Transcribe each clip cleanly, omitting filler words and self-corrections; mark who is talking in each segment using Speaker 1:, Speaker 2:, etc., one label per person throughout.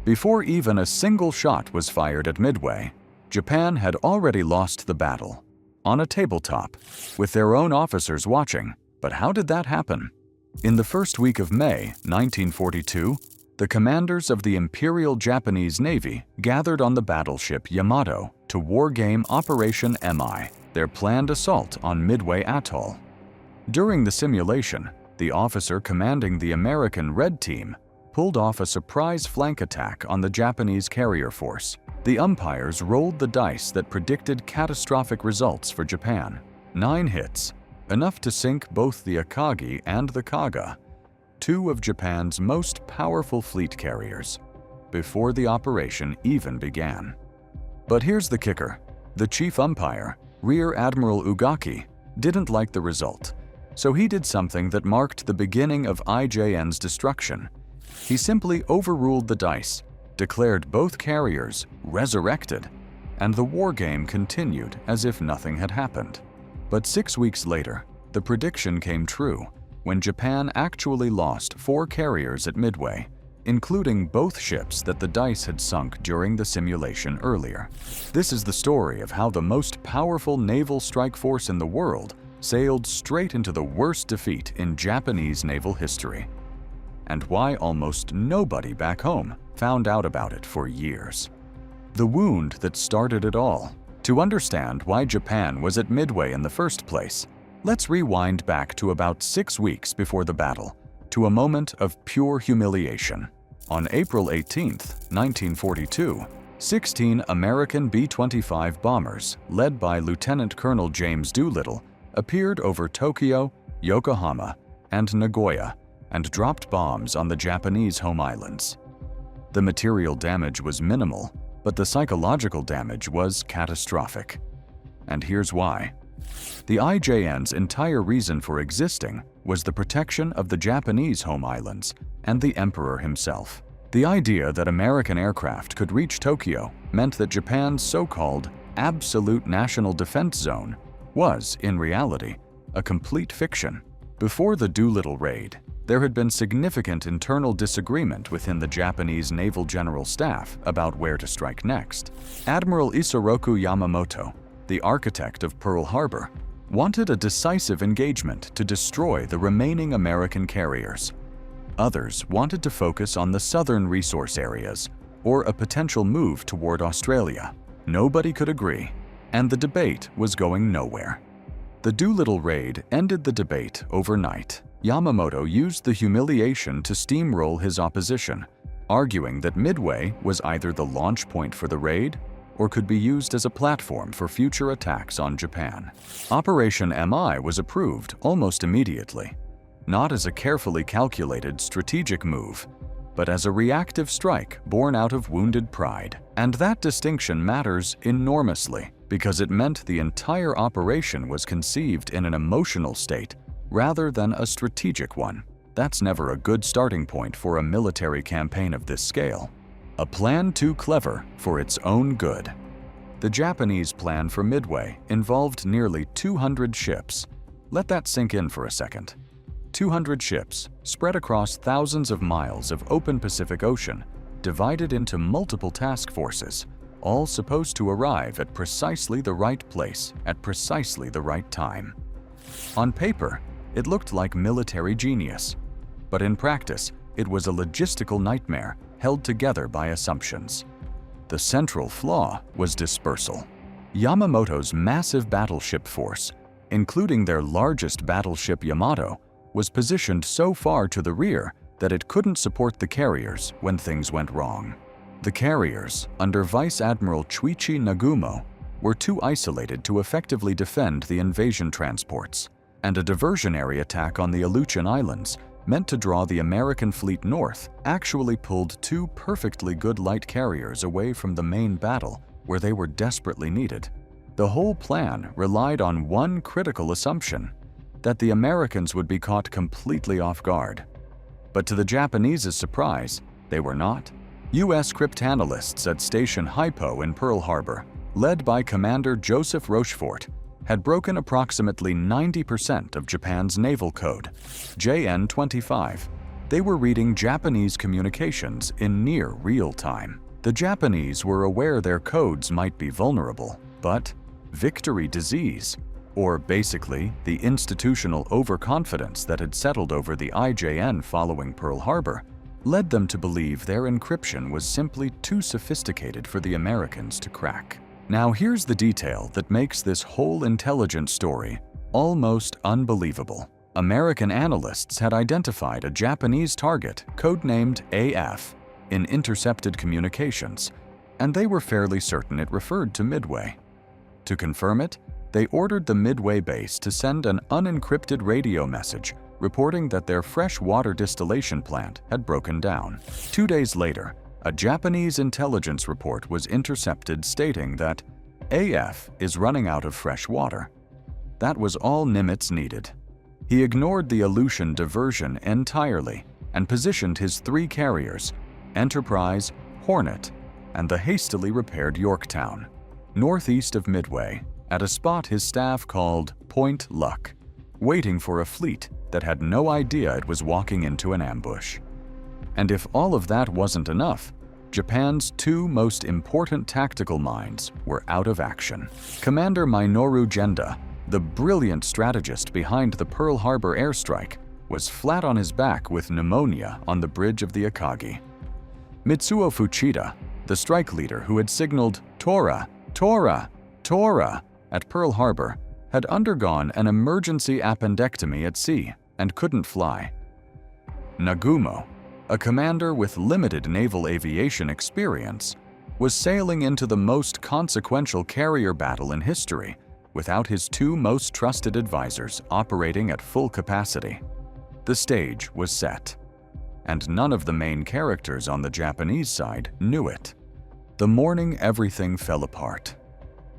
Speaker 1: Before even a single shot was fired at Midway, Japan had already lost the battle, on a tabletop, with their own officers watching. But how did that happen? In the first week of May 1942, the commanders of the Imperial Japanese Navy gathered on the battleship Yamato to wargame Operation Mi, their planned assault on Midway Atoll. During the simulation, the officer commanding the American Red Team pulled off a surprise flank attack on the Japanese carrier force. The umpires rolled the dice that predicted catastrophic results for Japan. 9 hits, enough to sink both the Akagi and the Kaga, 2 of Japan's most powerful fleet carriers, before the operation even began. But here's the kicker. The chief umpire, Rear Admiral Ugaki, didn't like the result, so he did something that marked the beginning of IJN's destruction. He simply overruled the dice, declared both carriers resurrected, and the wargame continued as if nothing had happened. But 6 weeks later, the prediction came true when Japan actually lost 4 carriers at Midway, including both ships that the dice had sunk during the simulation earlier. This is the story of how the most powerful naval strike force in the world sailed straight into the worst defeat in Japanese naval history, and why almost nobody back home found out about it for years. The wound that started it all. To understand why Japan was at Midway in the first place, let's rewind back to about 6 weeks before the battle, to a moment of pure humiliation. On April 18, 1942, 16 American B-25 bombers, led by Lieutenant Colonel James Doolittle, appeared over Tokyo, Yokohama, and Nagoya and dropped bombs on the Japanese home islands. The material damage was minimal, but the psychological damage was catastrophic. And here's why. The IJN's entire reason for existing was the protection of the Japanese home islands and the Emperor himself. The idea that American aircraft could reach Tokyo meant that Japan's so-called absolute national defense zone was, in reality, a complete fiction. Before the Doolittle raid, there had been significant internal disagreement within the Japanese Naval General Staff about where to strike next. Admiral Isoroku Yamamoto, the architect of Pearl Harbor, wanted a decisive engagement to destroy the remaining American carriers. Others wanted to focus on the southern resource areas or a potential move toward Australia. Nobody could agree, and the debate was going nowhere. The Doolittle raid ended the debate overnight. Yamamoto used the humiliation to steamroll his opposition, arguing that Midway was either the launch point for the raid or could be used as a platform for future attacks on Japan. Operation Mi was approved almost immediately, not as a carefully calculated strategic move, but as a reactive strike born out of wounded pride. And that distinction matters enormously because it meant the entire operation was conceived in an emotional state rather than a strategic one. That's never a good starting point for a military campaign of this scale. A plan too clever for its own good. The Japanese plan for Midway involved nearly 200 ships. Let that sink in for a second. 200 ships spread across thousands of miles of open Pacific Ocean, divided into multiple task forces, all supposed to arrive at precisely the right place at precisely the right time. On paper, it looked like military genius, but in practice, it was a logistical nightmare held together by assumptions. The central flaw was dispersal. Yamamoto's massive battleship force, including their largest battleship Yamato, was positioned so far to the rear that it couldn't support the carriers when things went wrong. The carriers, under Vice Admiral Chuichi Nagumo, were too isolated to effectively defend the invasion transports, and a diversionary attack on the Aleutian Islands, meant to draw the American fleet north, actually pulled 2 perfectly good light carriers away from the main battle where they were desperately needed. The whole plan relied on one critical assumption, that the Americans would be caught completely off guard. But to the Japanese's surprise, they were not. U.S. cryptanalysts at Station Hypo in Pearl Harbor, led by Commander Joseph Rochefort, had broken approximately 90% of Japan's naval code, JN-25, They were reading Japanese communications in near real time. The Japanese were aware their codes might be vulnerable, but victory disease, or basically the institutional overconfidence that had settled over the IJN following Pearl Harbor, led them to believe their encryption was simply too sophisticated for the Americans to crack. Now here's the detail that makes this whole intelligence story almost unbelievable. American analysts had identified a Japanese target codenamed AF in intercepted communications, and they were fairly certain it referred to Midway. To confirm it, they ordered the Midway base to send an unencrypted radio message reporting that their fresh water distillation plant had broken down. 2 days later, a Japanese intelligence report was intercepted stating that AF is running out of fresh water. That was all Nimitz needed. He ignored the Aleutian diversion entirely and positioned his 3 carriers, Enterprise, Hornet, and the hastily repaired Yorktown, northeast of Midway, at a spot his staff called Point Luck, waiting for a fleet that had no idea it was walking into an ambush. And if all of that wasn't enough, Japan's 2 most important tactical minds were out of action. Commander Minoru Genda, the brilliant strategist behind the Pearl Harbor airstrike, was flat on his back with pneumonia on the bridge of the Akagi. Mitsuo Fuchida, the strike leader who had signaled Tora, Tora, Tora at Pearl Harbor, had undergone an emergency appendectomy at sea and couldn't fly. Nagumo, a commander with limited naval aviation experience, was sailing into the most consequential carrier battle in history without his 2 most trusted advisors operating at full capacity. The stage was set, and none of the main characters on the Japanese side knew it. The morning everything fell apart.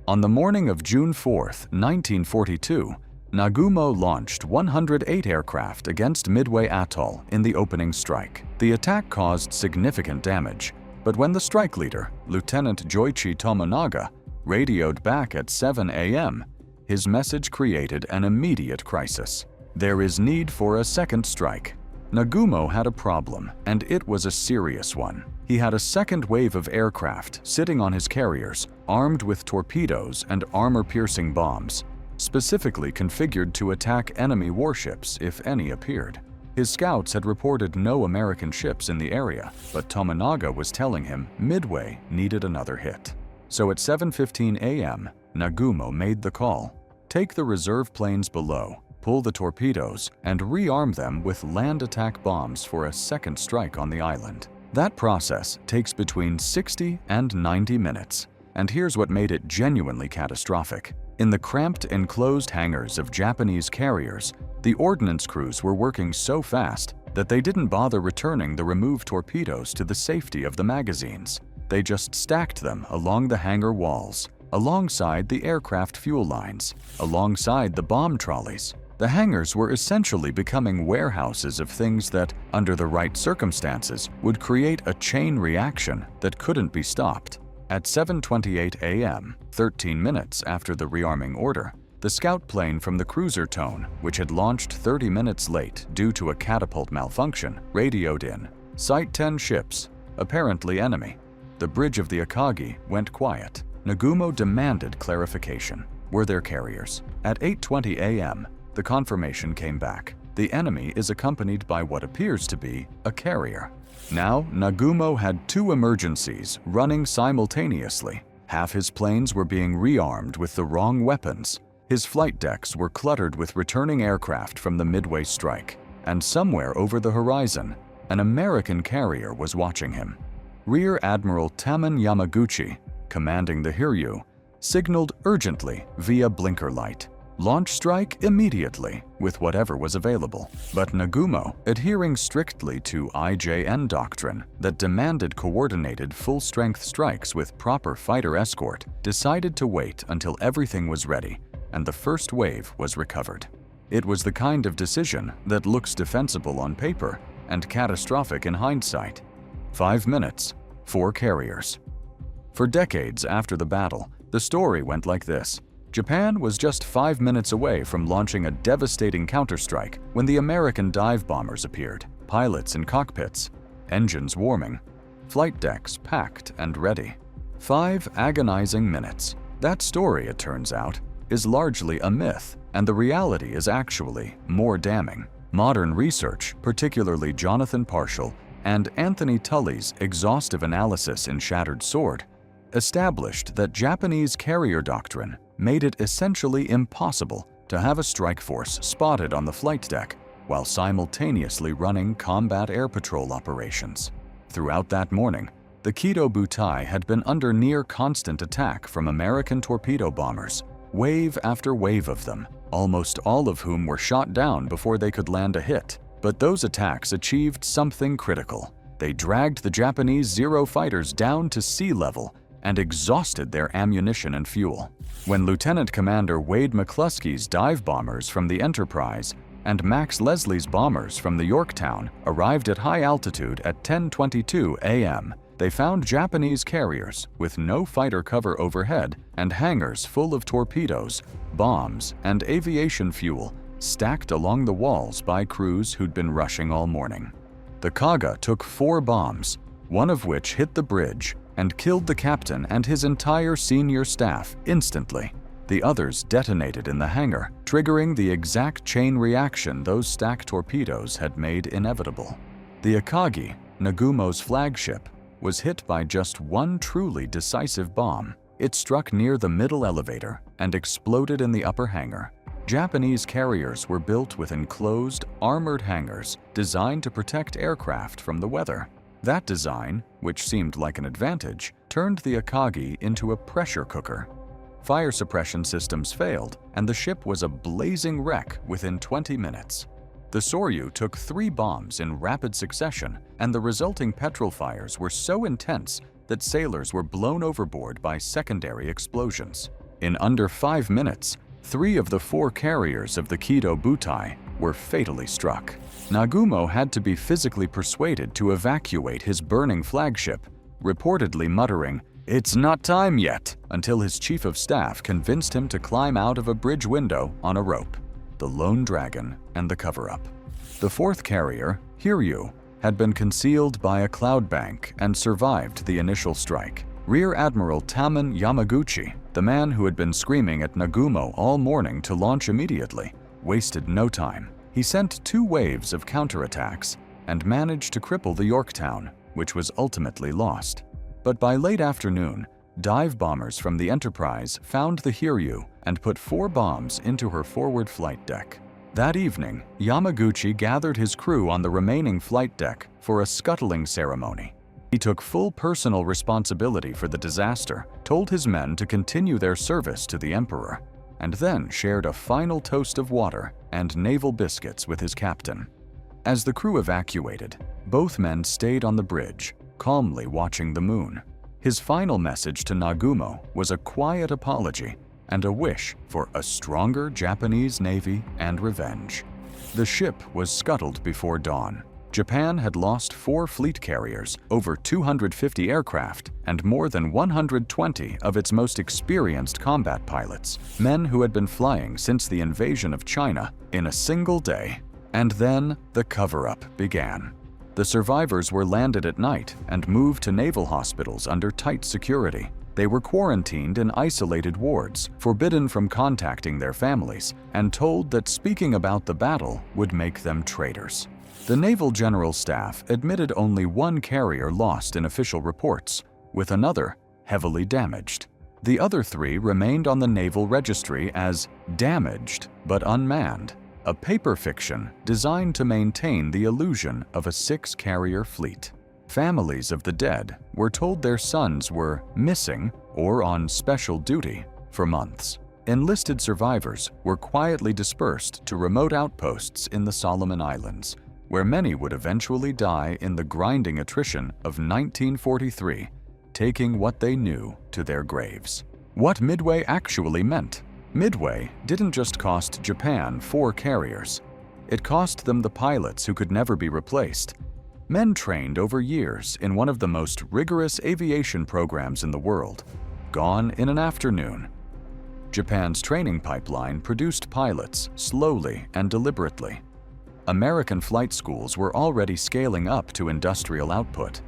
Speaker 1: On the morning of June 4, 1942, Nagumo launched 108 aircraft against Midway Atoll in the opening strike. The attack caused significant damage, but when the strike leader, Lieutenant Joichi Tomonaga, radioed back at 7 a.m., his message created an immediate crisis. There is need for a second strike. Nagumo had a problem, and it was a serious one. He had a second wave of aircraft sitting on his carriers, armed with torpedoes and armor-piercing bombs, specifically configured to attack enemy warships if any appeared. His scouts had reported no American ships in the area, but Tomonaga was telling him Midway needed another hit. So at 7:15 a.m., Nagumo made the call: take the reserve planes below, pull the torpedoes, and rearm them with land attack bombs for a second strike on the island. That process takes between 60 and 90 minutes, and here's what made it genuinely catastrophic. In the cramped, enclosed hangars of Japanese carriers, the ordnance crews were working so fast that they didn't bother returning the removed torpedoes to the safety of the magazines. They just stacked them along the hangar walls, alongside the aircraft fuel lines, alongside the bomb trolleys. The hangars were essentially becoming warehouses of things that, under the right circumstances, would create a chain reaction that couldn't be stopped. At 7:28 a.m., 13 minutes after the rearming order, the scout plane from the cruiser Tone, which had launched 30 minutes late due to a catapult malfunction, radioed in, "Sight 10 ships, apparently enemy." The bridge of the Akagi went quiet. Nagumo demanded clarification. Were there carriers? At 8:20 a.m., the confirmation came back. The enemy is accompanied by what appears to be a carrier. Now, Nagumo had 2 emergencies running simultaneously. Half his planes were being rearmed with the wrong weapons. His flight decks were cluttered with returning aircraft from the Midway strike. And somewhere over the horizon, an American carrier was watching him. Rear Admiral Taman Yamaguchi, commanding the Hiryu, signaled urgently via blinker light. Launch strike immediately with whatever was available. But Nagumo, adhering strictly to IJN doctrine that demanded coordinated full-strength strikes with proper fighter escort, decided to wait until everything was ready and the first wave was recovered. It was the kind of decision that looks defensible on paper and catastrophic in hindsight. 5 minutes, 4 carriers. For decades after the battle, the story went like this. Japan was just 5 minutes away from launching a devastating counterstrike when the American dive bombers appeared. pilots in cockpits, engines warming, flight decks packed and ready. 5 agonizing minutes. That story, it turns out, is largely a myth, and the reality is actually more damning. Modern research, particularly Jonathan Parshall and Anthony Tully's exhaustive analysis in Shattered Sword, established that Japanese carrier doctrine made it essentially impossible to have a strike force spotted on the flight deck while simultaneously running combat air patrol operations. Throughout that morning, the Kido Butai had been under near constant attack from American torpedo bombers, wave after wave of them, almost all of whom were shot down before they could land a hit. But those attacks achieved something critical. They dragged the Japanese Zero fighters down to sea level and exhausted their ammunition and fuel. When Lieutenant Commander Wade McCluskey's dive bombers from the Enterprise and Max Leslie's bombers from the Yorktown arrived at high altitude at 10:22 a.m., they found Japanese carriers with no fighter cover overhead and hangars full of torpedoes, bombs, and aviation fuel stacked along the walls by crews who'd been rushing all morning. The Kaga took 4 bombs, one of which hit the bridge and killed the captain and his entire senior staff instantly. The others detonated in the hangar, triggering the exact chain reaction those stacked torpedoes had made inevitable. The Akagi, Nagumo's flagship, was hit by just one truly decisive bomb. It struck near the middle elevator and exploded in the upper hangar. Japanese carriers were built with enclosed, armored hangars designed to protect aircraft from the weather. That design, which seemed like an advantage, turned the Akagi into a pressure cooker. Fire suppression systems failed, and the ship was a blazing wreck within 20 minutes. The Soryu took 3 bombs in rapid succession, and the resulting petrol fires were so intense that sailors were blown overboard by secondary explosions. In under 5 minutes, 3 of the 4 carriers of the Kido Butai were fatally struck. Nagumo had to be physically persuaded to evacuate his burning flagship, reportedly muttering, "It's not time yet," until his chief of staff convinced him to climb out of a bridge window on a rope. The Lone Dragon and the cover-up. The 4th carrier, Hiryu, had been concealed by a cloud bank and survived the initial strike. Rear Admiral Taman Yamaguchi, the man who had been screaming at Nagumo all morning to launch immediately, wasted no time. He sent 2 waves of counterattacks and managed to cripple the Yorktown, which was ultimately lost. But by late afternoon, dive bombers from the Enterprise found the Hiryu and put 4 bombs into her forward flight deck. That evening, Yamaguchi gathered his crew on the remaining flight deck for a scuttling ceremony. He took full personal responsibility for the disaster, told his men to continue their service to the Emperor, and then shared a final toast of water and naval biscuits with his captain. As the crew evacuated, both men stayed on the bridge, calmly watching the moon. His final message to Nagumo was a quiet apology and a wish for a stronger Japanese Navy and revenge. The ship was scuttled before dawn. Japan had lost 4 fleet carriers, over 250 aircraft, and more than 120 of its most experienced combat pilots, men who had been flying since the invasion of China, in a single day. And then the cover-up began. The survivors were landed at night and moved to naval hospitals under tight security. They were quarantined in isolated wards, forbidden from contacting their families, and told that speaking about the battle would make them traitors. The Naval General Staff admitted only 1 carrier lost in official reports, with another heavily damaged. The other 3 remained on the Naval Registry as damaged but unmanned, a paper fiction designed to maintain the illusion of a 6-carrier fleet. Families of the dead were told their sons were missing or on special duty for months. Enlisted survivors were quietly dispersed to remote outposts in the Solomon Islands, where many would eventually die in the grinding attrition of 1943, taking what they knew to their graves. What Midway actually meant. Midway didn't just cost Japan 4 carriers. It cost them the pilots who could never be replaced. Men trained over years in one of the most rigorous aviation programs in the world, gone in an afternoon. Japan's training pipeline produced pilots slowly and deliberately. American flight schools were already scaling up to industrial output.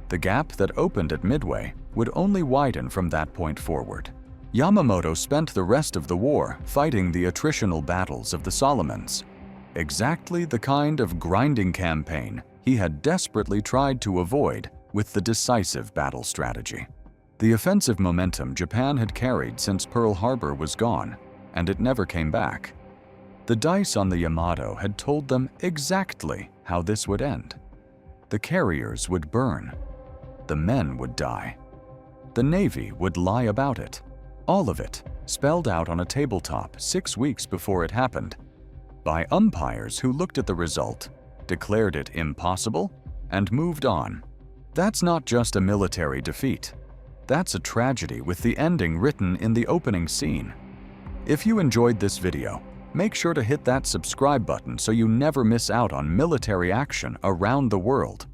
Speaker 1: The gap that opened at Midway would only widen from that point forward. Yamamoto spent the rest of the war fighting the attritional battles of the Solomons, exactly the kind of grinding campaign he had desperately tried to avoid with the decisive battle strategy. The offensive momentum Japan had carried since Pearl Harbor was gone, and it never came back. The dice on the Yamato had told them exactly how this would end. The carriers would burn. The men would die. The Navy would lie about it. All of it spelled out on a tabletop 6 weeks before it happened, by umpires who looked at the result, declared it impossible, and moved on. That's not just a military defeat. That's a tragedy with the ending written in the opening scene. If you enjoyed this video, make sure to hit that subscribe button so you never miss out on military action around the world.